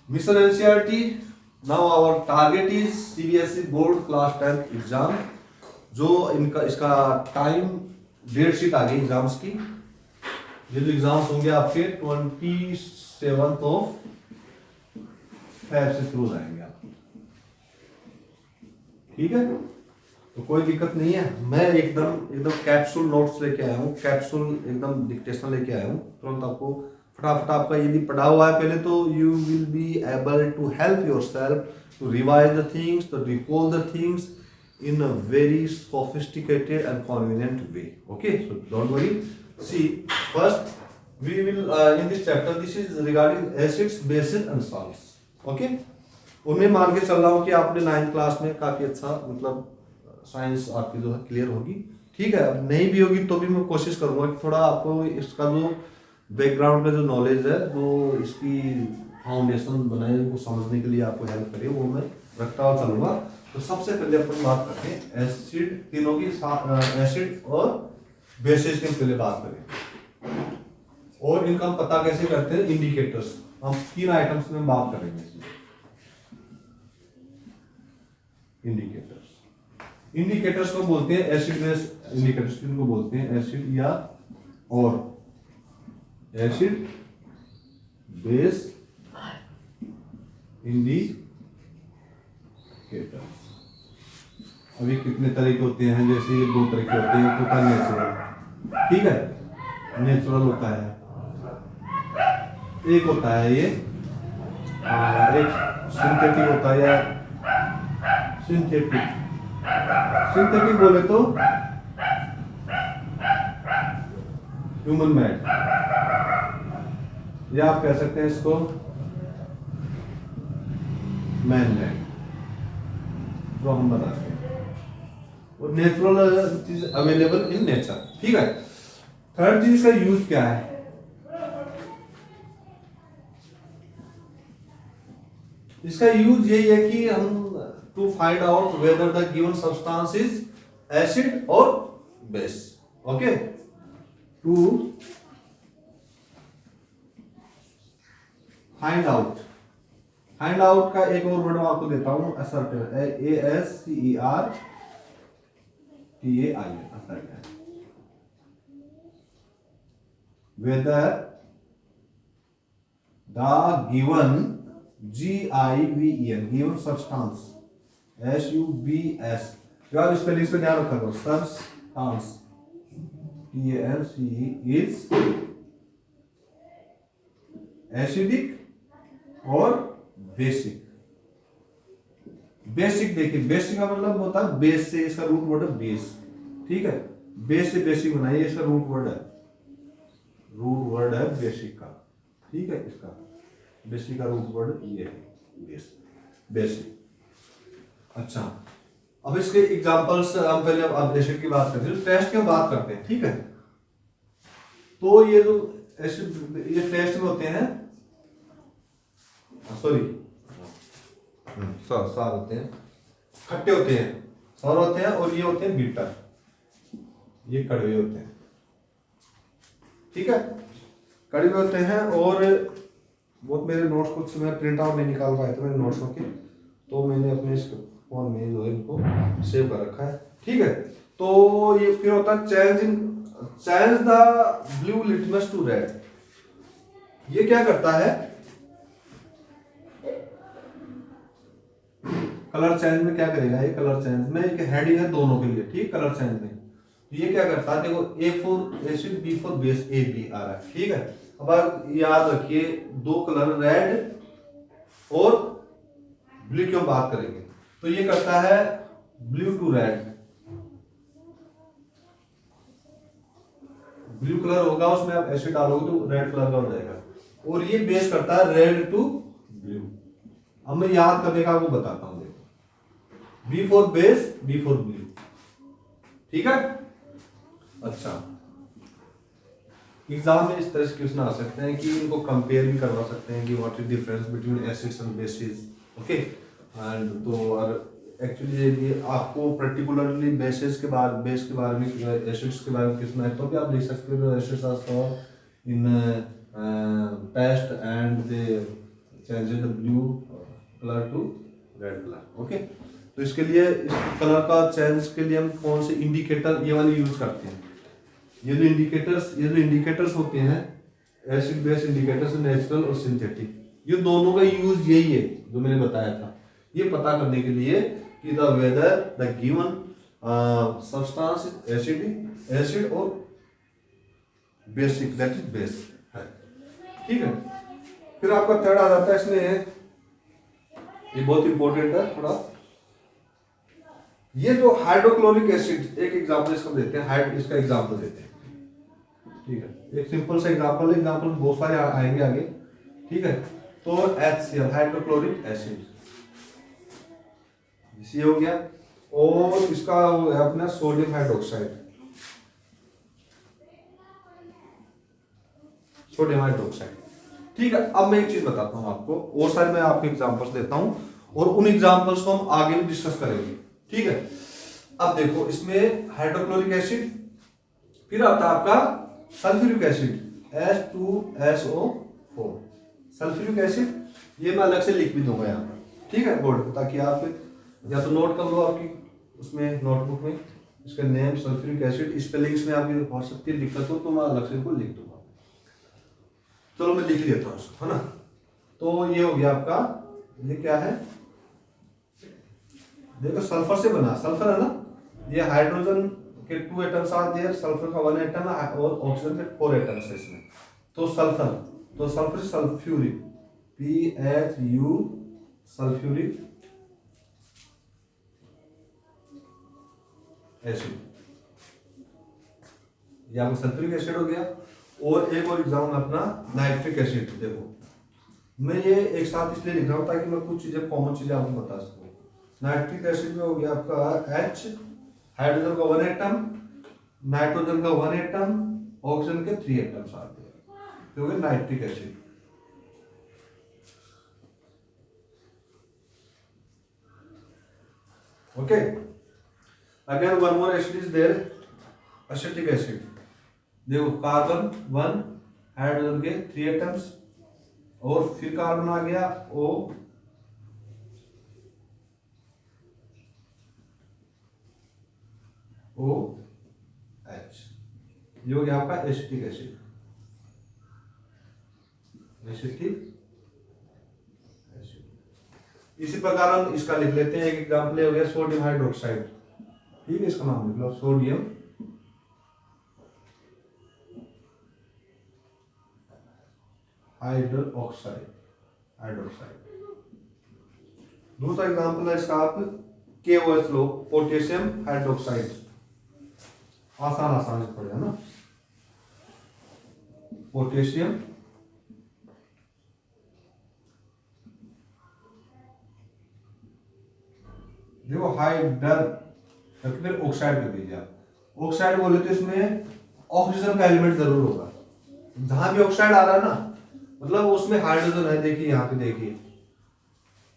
Mission NCERT. Now our target is CBSE board class 10 exam. जो इनका इसका time date sheet आ गई exams की। ये जो एग्जाम्स होंगे आपके 27 फेब से शुरू हो जाएंगे आप। ठीक है, तो कोई दिक्कत नहीं है। मैं एकदम एकदम कैप्सूल नोट्स लेके आया हूँ, कैप्सूल एकदम डिक्टेशन लेके आया हूँ। तुरंत आपको फटाफट आपका यदि पढ़ा हुआ है पहले तो you will be able to help yourself to revise the things, to recall the things in a very sophisticated and convenient way. Okay, so don't worry. See, first we will in this chapter, this is regarding acids, bases and salts. Okay, उनमें मान के चल रहा हूँ कि आपने 9th class में काफी अच्छा मतलब साइंस आपकी जो है क्लियर होगी। ठीक है, अब नहीं भी होगी तो भी मैं कोशिश करूंगा कि थोड़ा आपको इसका जो बैकग्राउंड का जो नॉलेज है, जो इसकी फाउंडेशन बनाए, उनको समझने के लिए आपको हेल्प करे, वो मैं रखता हुआ चलूंगा। तो सबसे पहले अपन बात करते हैं एसिड, तीनों की एसिड और बेसिस की पहले बात करें और इनका हम पता कैसे करते हैं, इंडिकेटर्स। हम 3 आइटम्स में बात करेंगे। इंडिकेटर्स, इंडिकेटर्स को बोलते हैं एसिड बेस इंडिकेटर्स, इनको बोलते हैं एसिड या और एसिड बेस इंडिकेटर्स। अभी कितने तरह के होते हैं, जैसे ये 2 तरह के होते हैं। तो क्या नेचुरल, ठीक है, नेचुरल होता है। एक होता है ये एक सिंथेटिक होता है, या सिंथेटिक, सिंथेटिक बोले तो ह्यूमन मेड, या आप कह सकते हैं इसको मैन मेड, जो हम बनाते हैं। और नेचुरल चीज अवेलेबल इन नेचर। ठीक है, थर्ड चीज का यूज क्या है, इसका यूज यही है कि हम to find out whether the given substance is acid और base. Okay, to find out, find out का एक और वर्ड मैं आपको देता हूं, assertive, ASCERTAIN, assertive, whether the given GIVEN given substance SUBS, यार स्पेलिंग पे ध्यान रखा करो, substance TANCE is एसिडिक और बेसिक। बेसिक देखिए, बेसिक का मतलब होता है बेस से, इसका रूट वर्ड है बेस। ठीक है, बेस से बेसिक बनाइए, इसका रूट वर्ड है, रूट वर्ड है बेसिक का। ठीक है, इसका बेसिक का रूट वर्ड ये है बेस, बेसिक। अच्छा, अब इसके एग्जांपल्स हम पहले अब एसिड की बात करते हैं, टेस्ट की बात करते हैं। ठीक है, तो ये जो एसिड ये टेस्ट में होते हैं, सॉरी सार होते हैं, खट्टे होते हैं, सार होते हैं, और ये होते हैं बीटा, ये कड़वे होते हैं। ठीक है, कड़वे होते हैं। और बहुत मेरे नोट्स कुछ मैं प्रिंट आउट नहीं निकाल पाया था मेरे नोट्सों के, तो मैंने अपने इस फोन में जो है इनको सेव कर रखा है। ठीक है, तो ये फिर होता है change the blue litmus to red. ये क्या करता है, कलर चेंज में क्या करेगा, ये कलर चेंज में एक हेडिंग है दोनों के लिए। ठीक, कलर चेंज में तो ये क्या करता है, देखो A for acid, B for base, AB आ रहा है। ठीक है, अब आप याद रखिए 2 कलर रेड और ब्लू की हम बात करेंगे, तो ये करता है blue to red, blue colour होगा उसमें आप एसिड डालोगे तो रेड कलर का हो जाएगा, और ये बेस करता है रेड टू ब्लू। अब मैं याद करने का आपको बताता हूं, देखो B for base, B for blue. ठीक है, अच्छा, एग्जाम में इस तरह से क्वेश्चन आ सकते हैं कि इनको कंपेयर भी करवा सकते हैं कि what is difference between acids and bases. Okay, and तो एक्चुअली ये आपको पर्टिकुलरली बेसिस के बारे में, एसिड्स के बारे में क्वेश्चन है तो भी आप लिख सकते हो। Acids are solve in test and they changes the blue colour to red colour. Okay, तो इसके लिए इस कलर का चेंज के लिए हम कौन से इंडिकेटर ये वाले यूज करते हैं। ये जो इंडिकेटर्स होते हैं, एसिड बेस इंडिकेटर्स, नेचुरल और सिंथेटिक, ये दोनों का यूज यही है जो मैंने बताया था, ये पता करने के लिए कि the weather the given substance acid और बेसिक, दैट इज बेस है। ठीक है, फिर आपका थर्ड आ जाता है इसमें, ये बहुत इंपॉर्टेंट है थोड़ा, ये जो हाइड्रोक्लोरिक एसिड, एक एग्जांपल इसका देते हैं, इसका एग्जांपल देते हैं। ठीक है, एक सिंपल सा एग्जांपल बहुत सारे आएंगे आगे। ठीक है, तो HCl हाइड्रोक्लोरिक एसिड ये हो गया, और इसका है अपना सोडियम हाइड्रोक्साइड, ठीक है। अब मैं एक चीज बताता हूं आपको, और सारे मैं आपको एग्जांपल्स देता हूं, और उन एग्जांपल्स को हम आगे भी डिस्कस करेंगे। ठीक है, अब देखो इसमें हाइड्रोक्लोरिक एसिड, फिर आता है आपका sulphuric acid H2SO4, sulphuric acid, ये मैं अलग से लिख भी दूंगा यहाँ पर, ठीक है, बोर्ड, ताकि आप या तो नोट कर लो आपकी उसमें नोटबुक में, इसका नेम सल्फ्यूरिक एसिड, स्पेलिंग्स में आपकी हो सकती है दिक्कत हो तो मैं अलग से इनको लिख दूंगा। चलो मैं लिख लेता हूँ उसको, है ना। तो ये हो गया आपका, ये क्या है, देखो सल्फर से बना, सल्फर है ना, ये हाइड्रोजन के 2 एटम्स आर देयर, सल्फर का 1 एटम है और ऑक्सीजन के 4 एटम्स है इसमें। तो सल्फर से सल्फ्यूरिक, PHU सल्फ्यूरिक एसिड, ये आपका सल्फ्यूरिक एसिड हो गया। और एक और एग्जाम्पल अपना नाइट्रिक एसिड, देखो मैं ये एक साथ इसलिए लिख रहा हूँ ताकि मैं कुछ चीजें, कॉमन चीजें आपको बता सकूँ। नाइट्रिक एसिड में हो गया आपका H, हाइड्रोजन का 1 एटम, नाइट्रोजन का 1 एटम, ऑक्सीजन के 3 एटम्स आते हैं, तो हो गया nitric acid. Okay, again one more acid is there, acetic acid, देखो कार्बन 1, हाइड्रोजन के 3 एटम्स, और फिर कार्बन आ गया O, OH, ये हो गया आपका एसिटिक एसिड, इसी प्रकार हम इसका लिख लेते हैं, एक एग्जांपल हो गया सोडियम हाइड्रोक्साइड, ठीक है, इसका नाम लिख लो सोडियम हाइड्रोक्साइड। दूसरा एग्जांपल है इसका, आप KOH लो, पोटेशियम हाइड्रोक्साइड, आसान से पड़ेगा ना, पोटेशियम देखो हाइड्र, फिर ऑक्साइड कर दीजिए आप। ऑक्साइड बोले तो इसमें ऑक्सीजन का एलिमेंट जरूर होगा, जहां भी ऑक्साइड आ रहा है ना, मतलब उसमें हाइड्रोजन है, देखिए यहाँ पे देखिए,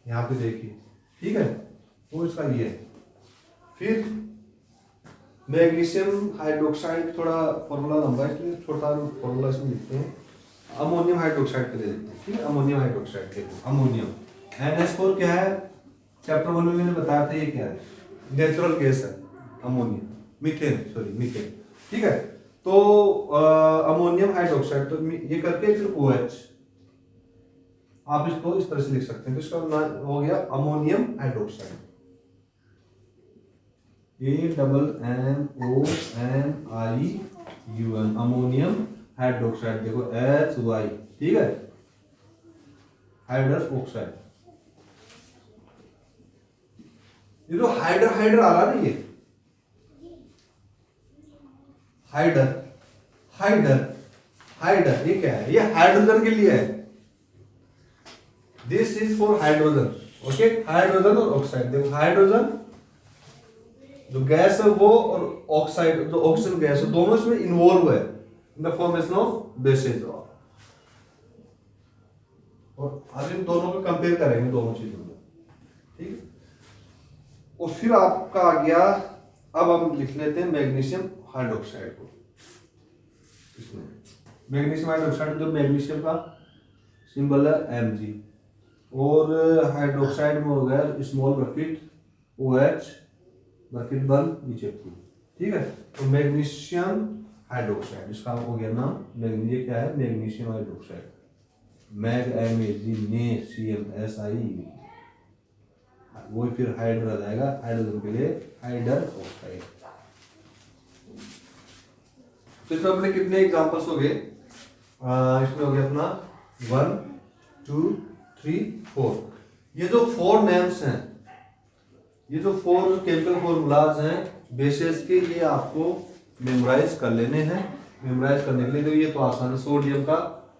यहाँ पे देखिए, ठीक है, तो इसका ये है। फिर मैग्नीशियम हाइड्रोक्साइड, थोड़ा फॉर्मूला लंबा है इसलिए छोटा फॉर्मूला इसमें लिखते हैं, अमोनियम हाइड्रोक्साइड के लिए लिखते हैं, ठीक है, अमोनियम हाइड्रोक्साइड के लिए, अमोनियम NH4 क्या है, चैप्टर 1 में मैंने बताया था, ये क्या है, नेचुरल गैस है अमोनियम, मीथेन, ठीक है। तो अमोनियम हाइड्रोक्साइड, तो ये करके फिर OH, आप इसको इस तरह से लिख सकते हैं, तो इसका नाम हो गया ammonium hydroxide, AMMONIUM, ammonium hydroxide, देखो HY, ठीक है, हाइड्रस ऑक्साइड। ये जो हाइड्र आ रहा ना, ये हाइडर, ये क्या है, ये हाइड्रोजन के लिए है, this is for hydrogen, okay, hydrogen और ऑक्साइड, देखो हाइड्रोजन जो गैस है वो, और ऑक्साइड जो ऑक्सीजन गैस है, दोनों इसमें इन्वॉल्व है in the formation of bases, और आज इन दोनों को कंपेयर करेंगे, दोनों चीजों में, ठीक है। और फिर आपका आ गया, अब हम लिख लेते हैं मैग्नीशियम हाइड्रोक्साइड को, इसमें मैग्नीशियम हाइड्रोक्साइड, जो मैग्नीशियम का सिंबल है Mg, और हाइड्रोक्साइड में हो गया स्मॉल ब्रैकेट OH ब्रैकेट बंद नीचे 2। ठीक है, तो मैग्नीशियम हाइड्रोक्साइड, इसका हो गया नाम मैग्नीशियम। क्या है? Magnesium hydroxide. मैग MAGNECIUM, वो फिर हाइड्रो आ जाएगा, हाइड्रोजन के लिए हाइडर ऑक्साइड। तो इसमें अपने कितने एग्जांपल्स हो गए? इसमें हो गया अपना 1 2 3 4। ये जो 4 नेम्स हैं, ये जो 4 केमिकल फॉर्मूलाज हैं बेसिस के, ये आपको मेमोराइज कर लेने हैं। मेमोराइज करने के लिए तो ये तो आसान है। सोडियम का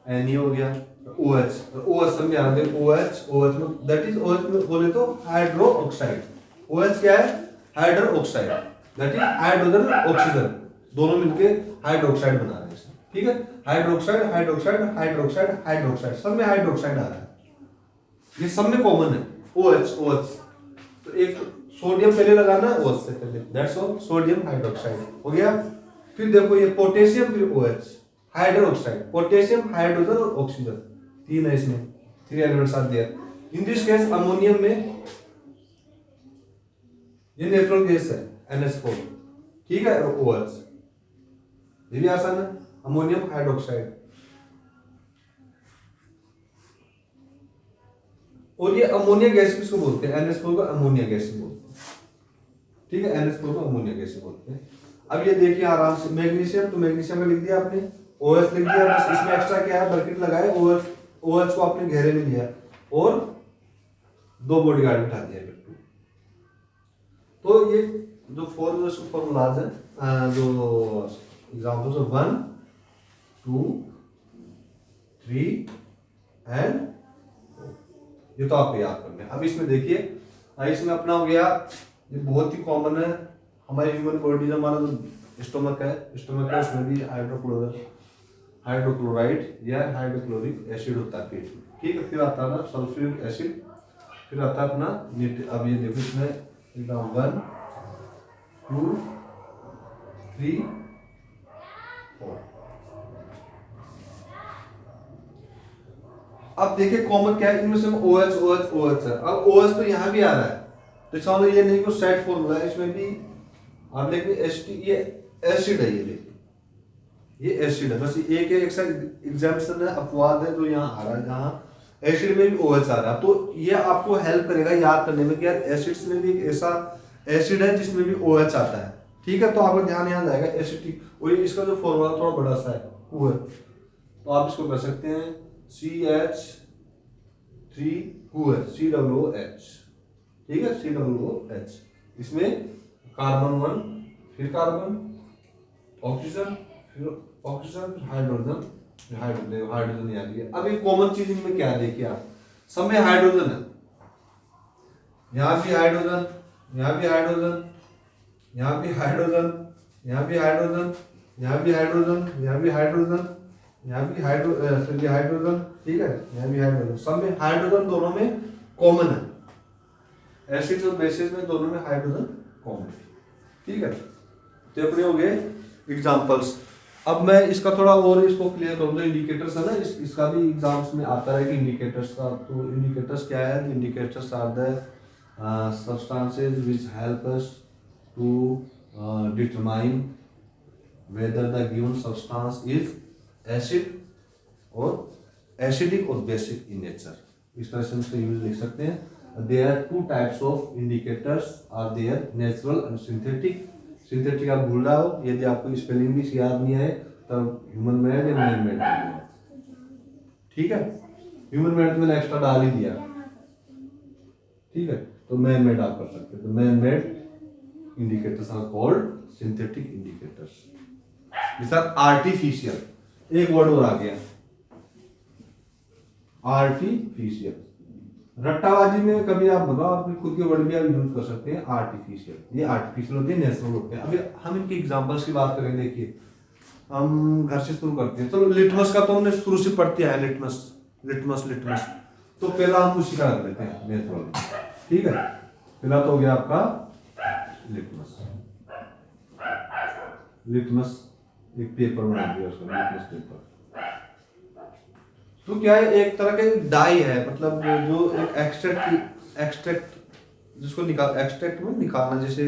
Na हो गया, OH समझ आ रहा है। OH में दैट इज OH में बोले तो हाइड्रो ऑक्साइड। OH क्या है? Hydro oxide, that is hydrogen oxygen दोनों मिलके हाइड्रोक्साइड बना रहे हैं। ठीक है, हाइड्रोक्साइड हाइड्रोक्साइड हाइड्रोक्साइड हाइड्रोक्साइड, सब में हाइड्रोक्साइड आ रहा है, ये सब में कॉमन है। OH तो एक सोडियम पहले लगाना है OH से पहले, दैट्स ऑल, सोडियम हाइड्रोक्साइड हो गया। फिर देखो ये पोटेशियम, फिर OH हाइड्रोक्साइड, पोटेशियम हाइड्रोजन और ऑक्सीजन, 3 है इसमें, 3 elements are there. In this case ammonium में ये नेचुरल गैस है NH4, ठीक है, और OH, ये भी आसान है, अमोनियम हाइड्रोक्साइड। और ये अमोनिया गैस किसको बोलते हैं? NH4 को अमोनिया गैस बोलते हैं। ठीक है, NH4 को अमोनिया गैस बोलते हैं। अब ये देखिए आराम से, मैग्नीशियम, तो मैग्नीशियम में लिख दिया आपने, OH लिख दिया, बस इसमें एक्स्ट्रा क्या है? ब्रैकेट लगाए, OH को आपने घेरे में लिया और 2 बॉडीगार्ड बिठा दिया। तो ये जो 4 फॉर्मूलाज हैं, जो एग्जांपल्स ऑफ 1 2 3 एंड, ये तो आपको याद करना है। अब इसमें देखिए, इसमें अपना हो गया, ये बहुत ही कॉमन है हमारे ह्यूमन बॉडी, हमारा जो स्टोमक है, उसमें भी हाइड्रोक्लोराइड या हाइड्रोक्लोरिक एसिड होता है पेट में। ठीक है, फिर आता है ना सल्फ्यूरिक एसिड, फिर आता है अपना अब ये देखो इसमें एकदम 1 2 3 4। अब देखिए कॉमन क्या है इनमें से? OH है। अब OH तो यहाँ भी आ रहा है, तो इसका मतलब ये नहीं कि सेट फॉर्मूला है, इसमें भी आप देखिए ये एसिड है, ये देखिए ये एसिड है, बस एक एग्जाम्पल है, अपवाद है जो यहाँ आ रहा है, जहाँ एसिड में भी OH आ रहा है। तो ये आपको हेल्प करेगा याद करने में कि यार एसिड्स में भी एक ऐसा एसिड है जिसमें भी OH आता है। ठीक है, तो आपका ध्यान यहाँ जाएगा एसिटिक, और इसका जो फॉर्मूला थोड़ा बड़ा सा है वो है, तो आप इसको कर सकते हैं CH3OH, ठीक है, COOH। इसमें कार्बन 1, फिर कार्बन, ऑक्सीजन, फिर ऑक्सीजन, फिर हाइड्रोजन, फिर हाइड्रोजन याद किया। अब एक कॉमन चीज इनमें क्या है देखिए आप, सब में हाइड्रोजन है, यहाँ भी हाइड्रोजन, यहाँ भी हाइड्रोजन, यहाँ भी हाइड्रोजन, यहाँ भी हाइड्रोजन, यहाँ भी हाइड्रोजन, यहाँ भी हाइड्रोजन, यहाँ भी हाइड्रोजन, ठीक है, यहाँ भी हाइड्रोजन, सब में हाइड्रोजन दोनों में कॉमन है, एसिड्स और बेसिस में दोनों में हाइड्रोजन कॉमन है। ठीक है, तो अपने हो गए एग्जांपल्स। अब मैं इसका थोड़ा और इसको क्लियर करूंगा, इंडिकेटर्स है ना, इसका भी एग्जाम्स में आता है कि इंडिकेटर्स का, तो इंडिकेटर्स क्या है? Indicators are the substances which help us to determine whether the given substance is acid or acidic or basic in nature। इस तरह से इसका यूज लिख सकते हैं। There are 2 types of indicators are there, natural and synthetic। Synthetic आप भूल रहा हो, यदि आपको स्पेलिंग भी याद नहीं है तब ह्यूमन मेड या मैन मेड, ठीक है, ह्यूमन मेड तो मैंने एक्स्ट्रा डाल ही दिया, ठीक है, तो मैन मेड आप कर सकते हैं। तो man made indicators are called synthetic indicators, this are artificial. एक वर्ड और आ गया, आर्टिफिशियल। रट्टाबाजी में कभी आप बताओ, आप खुद के वर्ड भी आप यूज कर सकते हैं, आर्टिफिशियल। ये आर्टिफिशियल होते हैं, नेचुरल होते हैं। अभी हम इनके एग्जांपल्स की बात करें, देखिए हम घर से शुरू करते हैं। चलो लिटमस का तो हमने शुरू से पढ़ते हैं, लिटमस, तो पहला हम उसी का रख लेते हैं नेचुरल, ठीक है। पहला तो हो गया आपका लिटमस एक पेपर बना दिया उसका, लिटमस पेपर। तो क्या है, एक तरह का डाई है, मतलब जो एक एक्सट्रैक्ट जिसको एक्सट्रैक्ट में निकालना, जैसे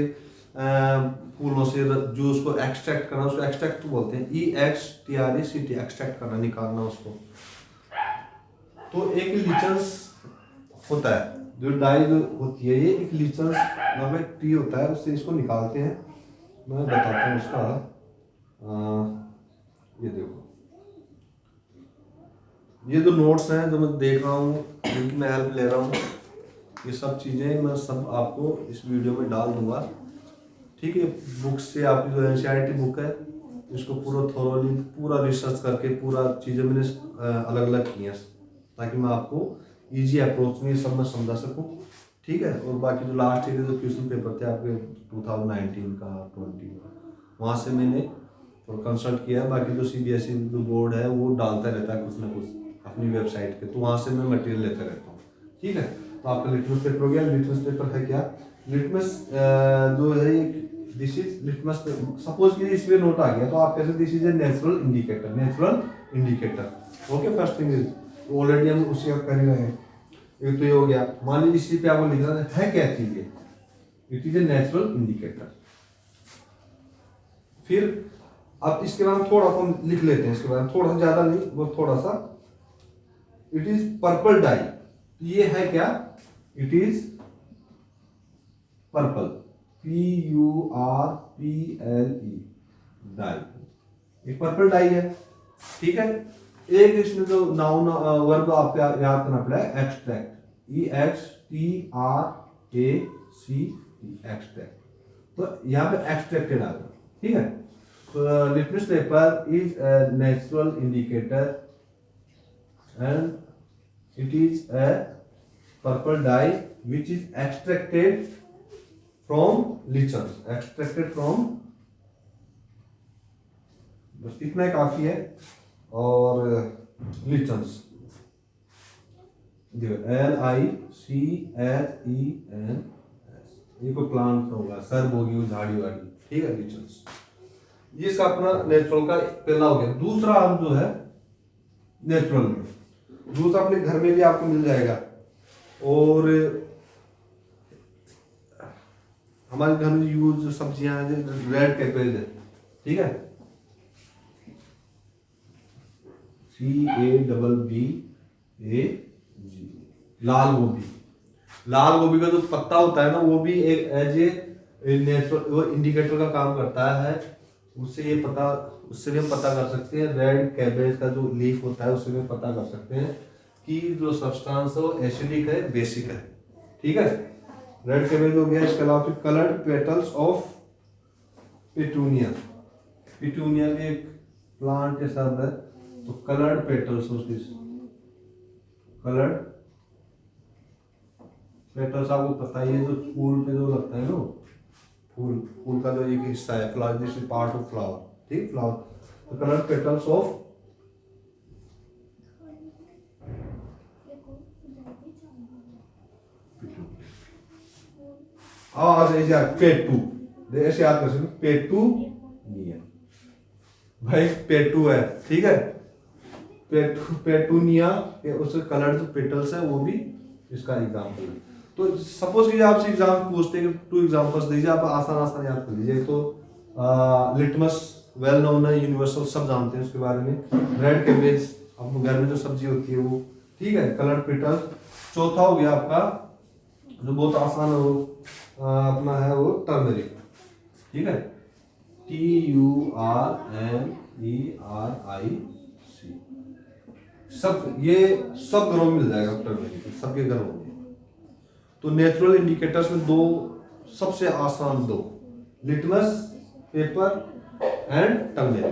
फूलों से जूस को एक्सट्रैक्ट करना, उसको एक्सट्रैक्ट बोलते हैं, EXTRACT, एक्सट्रैक्ट करना, निकालना उसको। तो एक लिचेंस होता है, जो डाई जो होती है ये एक लिचेंस नाम का ट्री होता है, उससे इसको निकालते हैं। मैं बताता हूँ उसका। ये देखो, ये जो नोट्स हैं जो मैं देख रहा हूँ, जिनकी मैं हेल्प ले रहा हूँ, ये सब चीज़ें मैं सब आपको इस वीडियो में डाल दूंगा, ठीक है। बुक से आपकी जो NCERT बुक है, इसको पूरा थोरोली पूरा रिसर्च करके पूरा चीज़ें मैंने अलग अलग की हैं, ताकि मैं आपको इजी अप्रोच में ये सब मैं समझा सकूँ, ठीक है। और बाकी जो लास्ट ईयर जो क्वेश्चन पेपर थे आपके 2019 का 20 का, वहाँ से मैंने तो कंसल्ट किया है। बाकी जो CBSE जो बोर्ड है वो डालता रहता है कुछ ना कुछ अपनी वेबसाइट पे, तो वहाँ से मैं मटेरियल लेता रहता हूँ, ठीक है। तो आपका लिटमस पेपर हो गया। लिटमस पेपर है क्या, लिटमस जो है दिस इज लिटमस। सपोज कि इसमें नोट आ गया तो आप कैसे, this is a natural indicator, natural indicator, okay. First thing is already हम उसी का कर ही रहे हैं, एक तो ये हो गया। मान लीजिए इसी पे आपको लिखना है क्या चीज है, it is a natural indicator. फिर अब इसके बारे में थोड़ा सा हम लिख लेते हैं, इसके बारे में थोड़ा सा, ज्यादा नहीं, वो थोड़ा सा। इट इज पर्पल डाई, ये है क्या, it is purple, PURPLE dye, एक पर्पल डाई है, ठीक है। एक इसमें जो नाउन वर्ब आपको याद करना पड़ेगा, एक्सट्रैक्ट, EXTRACT, एक्सट्रैक्ट। तो यहाँ पे एक्सट्रैक्टेड आ गया, ठीक है। तो litmus paper is a natural indicator and it is a purple dye which is extracted from lichens, extracted from, बस इतना ही काफी है। और लिचन्स LICHENS, ये कोई प्लांट होगा, सर्ब होगी, झाड़ी वाड़ी, ठीक है, लिचन्स। ये इसका अपना नेचुरल का पहला हो गया। दूसरा हम जो है नेचुरल में, दूसरा अपने घर में भी आपको मिल जाएगा, और हमारे घर में यूज जो सब्जियां हैं, रेड कैबेज है, ठीक है, CABBAG, लाल गोभी। लाल गोभी का जो पत्ता होता है ना, वो भी एक एज ए नेचुरल वो इंडिकेटर का काम करता है। उससे ये पता, उससे भी हम पता कर सकते हैं, रेड कैबेज का जो लीफ होता है उससे भी पता कर सकते हैं कि जो सब्सटेंस है वो एसिडिक है, बेसिक है, ठीक है। रेड कैबेज हो गया। इसके अलावा फिर coloured petals of petunia, petunia भी एक प्लांट के साथ है, तो कलर्ड पेटल्स, उसकी कलर्ड पेटल्स आपको पता ही है, जो फूल पे जो लगता है ना, फूल का जो एक हिस्सा है, flower, this is part of flower, ठीक, फ्लावर। तो कलर्ड पेटल्स ऑफ पेटू, ऐसे याद कर सकते, पेटू निया, भाई पेटू है, ठीक है, पेटूनिया के उसके कलर्ड जो पेटल्स है वो भी इसका एग्जाम्पल है। तो सपोज कि आपसे एग्जाम पूछते हैं कि 2 एग्जांपल्स दीजिए, आप आसान आसान याद कर लीजिए। तो लिटमस वेल नोन है, यूनिवर्सल, सब जानते हैं उसके बारे में। रेड कैबेज आपको घर में जो सब्जी होती है वो, ठीक है। Coloured petals. चौथा हो गया आपका जो बहुत आसान है, वो अपना है वो टर्मरिक, ठीक है, TURMERIC। सब ये सब घरों में मिल जाएगा टर्मरिक, सबके घरों में। तो नेचुरल इंडिकेटर्स में दो सबसे आसान, दो, litmus paper and turmeric.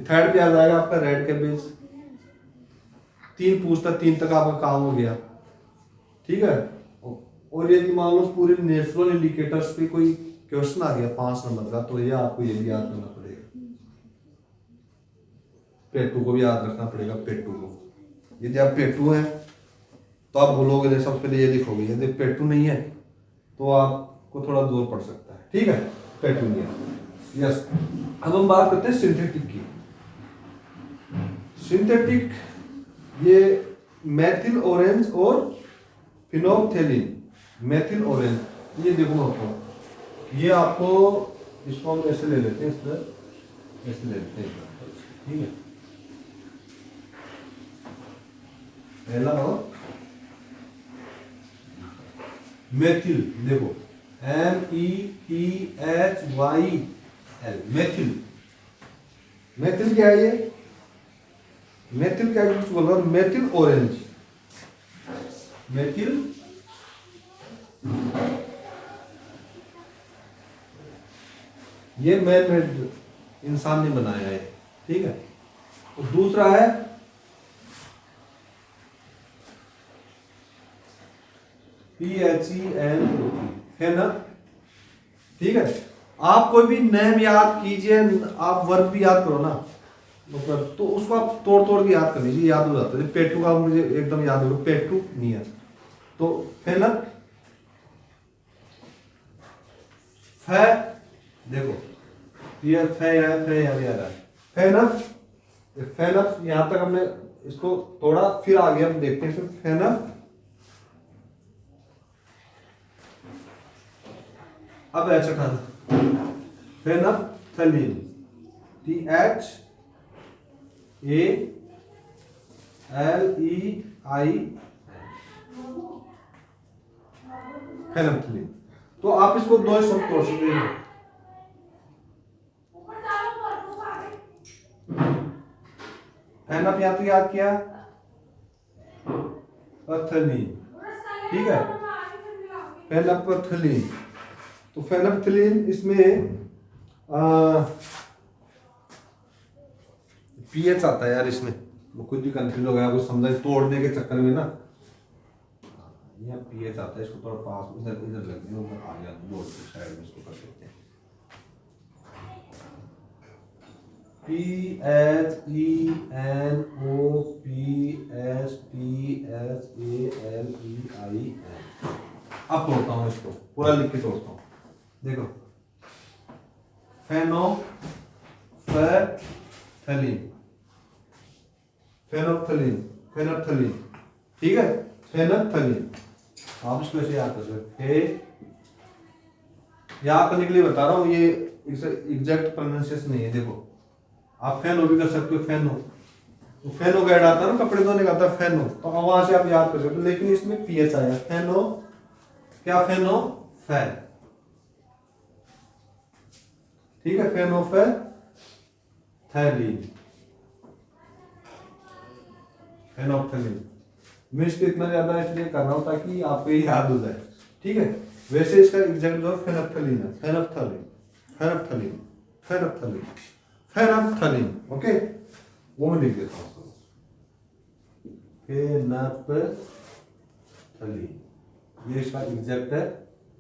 Third पे आ जाएगा आपका रेड कैबेज। 3 पूछता, 3 तक आपका काम हो गया, ठीक है। और यदि मान लो पूरे नेचुरल इंडिकेटर्स पे कोई क्वेश्चन आ गया 5 नंबर का, तो ये आपको ये भी याद करना पड़ेगा, पेटू को भी याद रखना पड़ेगा, पेटू को। यदि आप पेटू हैं तो आप बोलोगे, सबसे पहले ये लिखोगे, यदि पेटू नहीं है तो आपको थोड़ा जोर पड़ सकता है, ठीक है, पेटू नहीं है। यस, अब हम बात करते हैं सिंथेटिक की। सिंथेटिक ये मेथिल ऑरेंज और फिनोक्थेलिन, मेथिल ऑरेंज। ये देखो मैं आपको, ये आपको, इसको हम ऐसे ले लेते हैं, इस तरह ऐसे ले लेते हैं, ठीक है। पहला हो मेथिल, देखो METHYL, मेथिल। मेथिल क्या है ये? मेथिल क्या कुछ बोल रहा हूँ, मेथिल ऑरेंज, मेथिल ये मैन मेड, इंसान ने बनाया है, ठीक है। और दूसरा है PHENOP, फेनल, ठीक है। आप कोई भी नेम याद कीजिए, आप वर्ब भी याद करो ना, मतलब तो उसको आप तोड़ तोड़ के याद कर लीजिए, याद हो जाता है। पेटू का मुझे एकदम याद होगा, पेटू नहीं है तो फेनल, फै, देखो ये फै है, फै याद आ रहा है, फेनल, फेनल, यहां तक हमने इसको तोड़ा, फिर आगे हम देखते हैं फेनल। अब ऐसा खाना फेनफ्थलीन, THALEI, फेनफ्थलीन। तो आप इसको दो शब्द तोड़ सकते हैं, फेनफ, या तो याद किया एथलीन, ठीक है, फेनफ्थलीन। तो फेनफ्थलीन इसमें पीएच आता है यार, इसमें वो खुद भी कंफ्यूज हो गया, कुछ समझा तोड़ने के चक्कर में ना, यहाँ पीएच आता है, इसको थोड़ा पास इधर इधर लग गया, ऊपर आ गया, बोर्ड के साइड में इसको कर देते हैं, PHENOPSTSALEIN। अब तोड़ता हूँ इसको, पूरा लिख के तोड़ता हूँ, देखो फेनोफैथलीन, फेनोफ्थलीन, फेनफ्थलीन, ठीक है, फेनफ्थलीन। आप इसको ऐसे याद कर सकते, याद करने के लिए बता रहा हूँ, ये एग्जैक्ट प्रोनाउंसिएशन नहीं है। देखो आप फेनो भी कर सकते हो, फेनो, तो फेनो का ऐड आता है ना, कपड़े धोने का आता है फेनो, तो वहां से आप याद कर सकते हो, लेकिन इसमें पीएच आया, फेनो, क्या, फेनो फैल, ठीक है, फेनोफैथलीन, फेनोफ्थलीन। मैं इसको इतना ज्यादा इसलिए कर रहा हूं ताकि आपको ये याद हो जाए, ठीक है। वैसे इसका एग्जैक्ट जो फेनफ्थलीन है, फेनफ्थलीन, फेनफ्थलीन, फेनफ्थलीन, फेनफ्थलीन, ओके, वो मैं लिख देता हूँ, फेनफ्थलीन, ये इसका एग्जैक्ट है।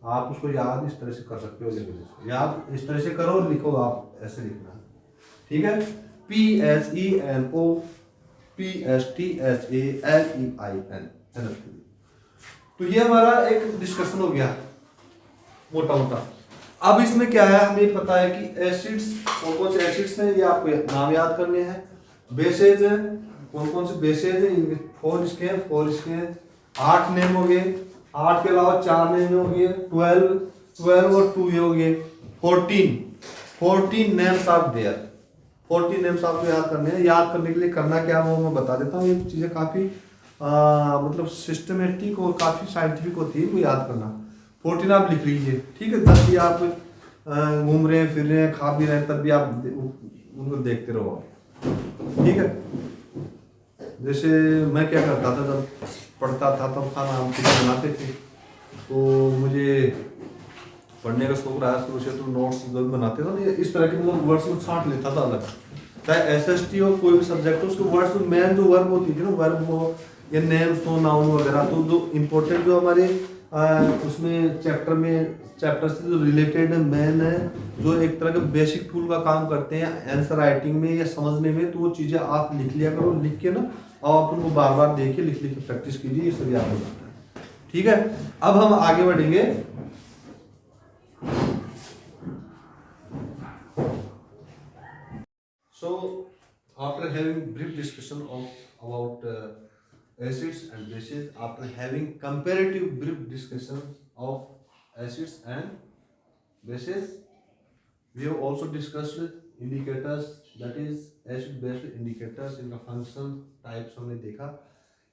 आप उसको याद इस तरह से कर सकते हो, लिखो इसको याद इस तरह से करो, लिखो आप ऐसे लिखना, ठीक है, PHENOPSTSALEIN। तो ये हमारा एक डिस्कशन हो गया मोटा मोटा। अब इसमें क्या है, हमें पता है कि एसिड्स, कौन कौन से एसिड्स हैं, ये आपको नाम याद करने हैं। बेसेज है, कौन कौन से बेसेज है, 4 इसके हैं, 4 इसके हैं, 8 नेम हो गए, 8 के अलावा 4 नेम हो गए, 12 और 2 ये हो गए, 14 नेम्स ऑफ देयर, 14 नेम्स आपको याद करने हैं। याद करने के लिए करना क्या वो मैं बता देता हूँ, ये चीज़ें काफ़ी मतलब सिस्टमेटिक और काफ़ी साइंटिफिक होती है, इनको याद करना। 14 आप लिख लीजिए, ठीक है, जब भी आप घूम रहे हैं, फिर रहे हैं, खा भी रहे हैं, तब भी आप उनको देखते रहो, ठीक है। जैसे मैं क्या करता था, जब पढ़ता था तब खाना हम खुद बनाते थे, तो मुझे पढ़ने का शौक रहा शुरू से, तो नोट्स जब बनाते थे ना, इस तरह के मतलब वर्ड्स को छांट लेता था अलग, चाहे SST हो, कोई भी सब्जेक्ट हो, उसके वर्ड्स में मेन जो वर्ब होती थी ना, वर्ब हो या नेम्स हो, नाउन वगैरह, तो जो इम्पोर्टेंट जो हमारे उसमें चैप्टर से जो रिलेटेड मैन है, जो एक तरह का बेसिक टूल का काम करते हैं आंसर राइटिंग में या समझने में, तो वो चीज़ें आप लिख लिया करो, लिख के ना, और आप उनको बार बार देखिए, लिख लिख के प्रैक्टिस कीजिए, ये सब याद हो जाता है, ठीक है। अब हम आगे बढ़ेंगे। So after having brief discussion of about acids and bases. After having comparative brief discussion of acids and bases, we have also discussed indicators, that is acid based indicators, इनका फंक्शन टाइप्स हमने देखा।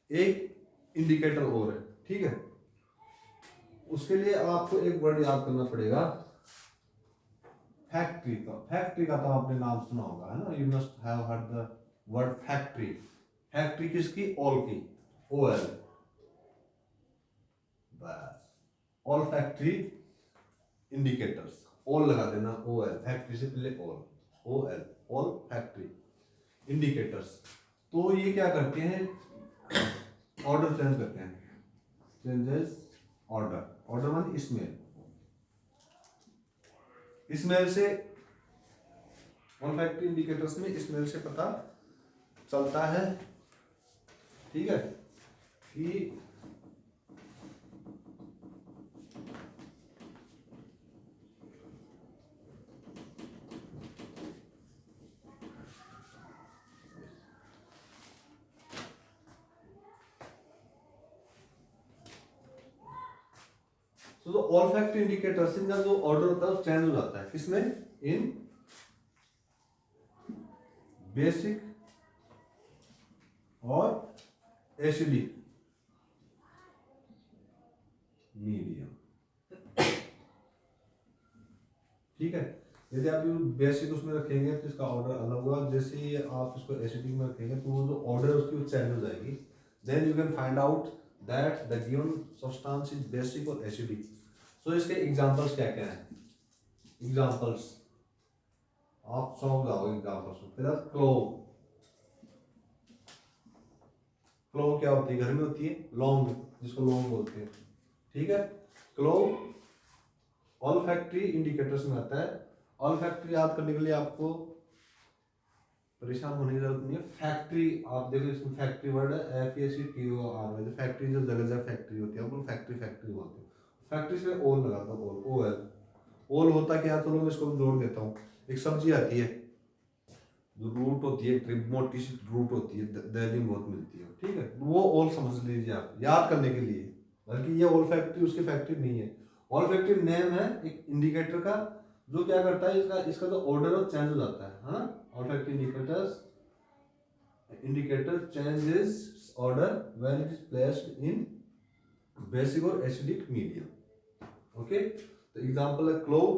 एक indicator और है, ठीक है। उसके लिए आपको एक वर्ड याद करना पड़ेगा, फैक्ट्री का। फैक्ट्री का तो आपने नाम सुना होगा, है ना, you must have heard the word factory. Factory किसकी? ऑल की, OL, बस ऑल फैक्ट्री इंडिकेटर्स, ऑल लगा देना, OL, फैक्ट्री से पहले all, OL, all factory indicators. तो ये क्या करते हैं? ऑर्डर चेंज करते हैं, चेंजेस ऑर्डर। ऑर्डर मान स्मेल, स्मेल से ऑल फैक्ट्री इंडिकेटर्स में स्मेल से पता चलता है, ठीक है, कि तो ऑल फैक्ट्री इंडिकेटर से जो ऑर्डर होता है वो चेंज हो जाता है, किसमें? इन बेसिक और एसिडिक मीडियम, ठीक है। यदि आप बेसिक उसमें रखेंगे तो इसका ऑर्डर अलग होगा, जैसे ही आप इसको एसिडिक में रखेंगे तो वो जो ऑर्डर है उसकी वो चेंज हो जाएगी। Then you can find out that the given substance is basic और एसिडिक। सो इसके एग्जांपल्स क्या क्या हैं? एग्जांपल्स आप समझ जाओगे एग्जांपल्स को। फिर क्लोव, क्लोव क्या होती है? घर में होती है, लौंग, जिसको लौंग बोलते हैं, ठीक है। क्लोव ऑल फैक्ट्री इंडिकेटर्स में आता है। ऑल फैक्ट्री याद करने के लिए आपको परेशान होने की जरूरत नहीं है। फैक्ट्री आप देखो, इसमें फैक्ट्री वर्ड है FACTOR, फैक्ट्री जो जगह जगह फैक्ट्री होती है वो फैक्ट्री फैक्ट्री बोलते हैं। फैक्ट्री से ओल लगाता हूँ, OL। ओल होता क्या? चलो मैं इसको जोड़ देता हूँ। एक सब्जी आती है, जो रूट होती है, मोटी सी रूट होती है, दिल्ली में बहुत मिलती है, ठीक है, वो ओल समझ लीजिए आप याद करने के लिए। बल्कि ये ओल फैक्ट्री उसकी फैक्ट्री नहीं है, ऑल फैक्ट्री नेम है एक इंडिकेटर का, जो क्या करता है, इसका जो ऑर्डर है चेंज हो जाता है ना। All factory indicator changes order when it is placed in basic और एसिडिक मीडियम, ओके। तो एग्जांपल है क्लोव,